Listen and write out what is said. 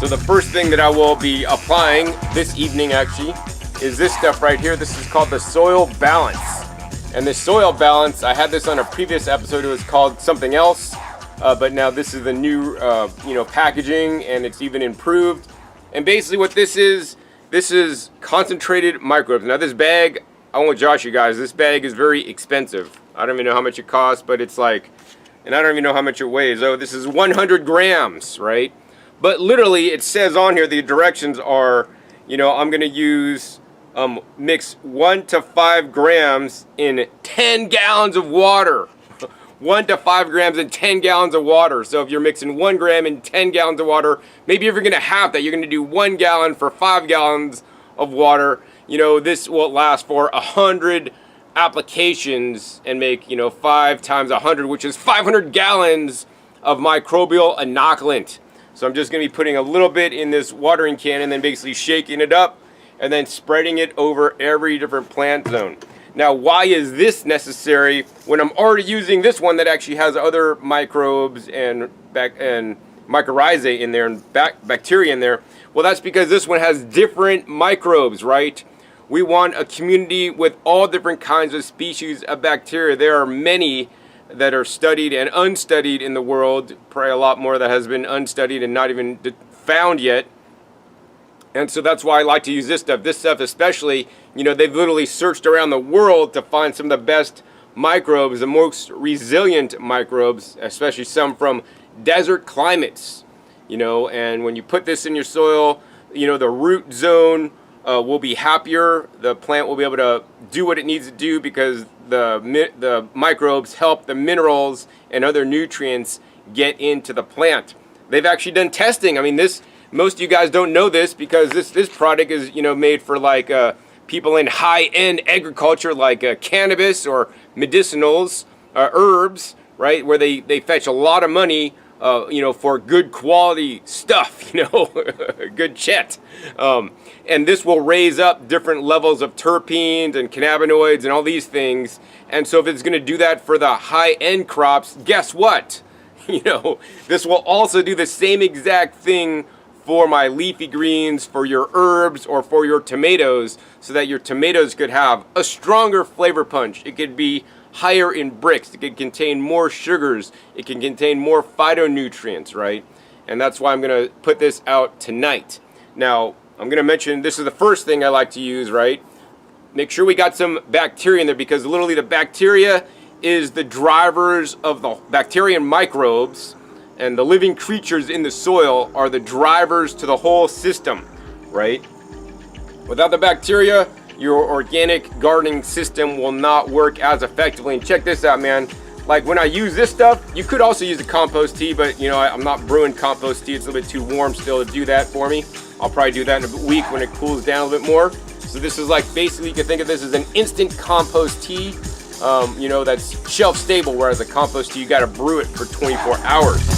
So the first thing that I will be applying this evening actually is this stuff right here. This is called the Soil Balance. And the Soil Balance, I had this on a previous episode. It was called something else, but now this is the new packaging, and it's even improved. And basically what this is concentrated microbes. Now this bag, I won't josh you guys, this bag is very expensive. I don't even know how much it costs, but it's like, and I don't even know how much it weighs. Oh, this is 100 grams, right? But literally it says on here, the directions are, I'm gonna use, mix 1 to 5 grams in 10 gallons of water. 1 to 5 grams in 10 gallons of water. So if you're mixing 1 gram in 10 gallons of water, maybe if you're gonna half that, you're gonna do 1 gallon for 5 gallons of water. This will last for 100 applications and make, 5 times 100, which is 500 gallons of microbial inoculant. So I'm just gonna be putting a little bit in this watering can and then basically shaking it up and then spreading it over every different plant zone. Now, why is this necessary when I'm already using this one that actually has other microbes and mycorrhizae in there and bacteria in there? Well, that's because this one has different microbes, right? We want a community with all different kinds of species of bacteria. There are many that are studied and unstudied in the world, probably a lot more that has been unstudied and not even found yet. And so that's why I like to use this stuff. This stuff especially, they've literally searched around the world to find some of the best microbes, the most resilient microbes, especially some from desert climates. And when you put this in your soil, the root zone will be happier. The plant will be able to do what it needs to do because the microbes help the minerals and other nutrients get into the plant. They've actually done testing. I mean, most of you guys don't know this because this product is made for like people in high-end agriculture, like cannabis or medicinals, herbs, right? Where they fetch a lot of money, for good quality stuff, good chet. And this will raise up different levels of terpenes and cannabinoids and all these things. And so if it's going to do that for the high-end crops, guess what? This will also do the same exact thing for my leafy greens, for your herbs, or for your tomatoes, so that your tomatoes could have a stronger flavor punch. It could be higher in Brix. It could contain more sugars. It can contain more phytonutrients, right? And that's why I'm going to put this out tonight. Now, I'm going to mention, this is the first thing I like to use, right? Make sure we got some bacteria in there, because literally the bacteria is the drivers of the bacteria and microbes, and the living creatures in the soil are the drivers to the whole system, right? Without the bacteria, your organic gardening system will not work as effectively. And check this out, man. Like when I use this stuff, you could also use the compost tea, but I'm not brewing compost tea. It's a little bit too warm still to do that for me. I'll probably do that in a week when it cools down a little bit more. So this is like, basically you can think of this as an instant compost tea, that's shelf stable, whereas a compost tea, you gotta brew it for 24 hours.